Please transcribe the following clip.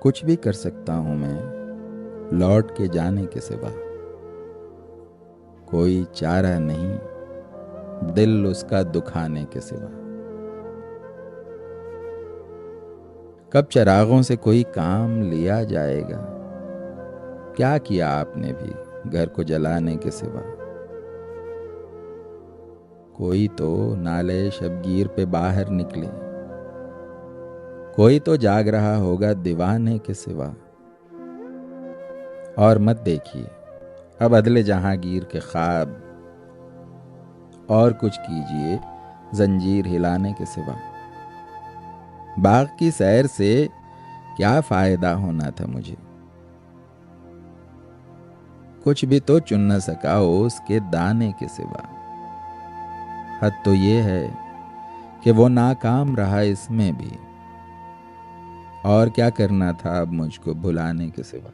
कुछ भी कर सकता हूं मैं लौट के जाने के सिवा। कोई चारा नहीं दिल उसका दुखाने के सिवा। कब चरागों से कोई काम लिया जाएगा, क्या किया आपने भी घर को जलाने के सिवा। कोई तो नाले शबगीर पे बाहर निकले, कोई तो जाग रहा होगा दीवाने के सिवा। और मत देखिए अब अदले जहांगीर के ख्वाब, और कुछ कीजिए जंजीर हिलाने के सिवा। बाग की सैर से क्या फायदा होना था मुझे, कुछ भी तो चुन न सका उसके दाने के सिवा। हद तो ये है कि वो नाकाम रहा इसमें भी, और क्या करना था अब मुझको भुलाने के सिवा।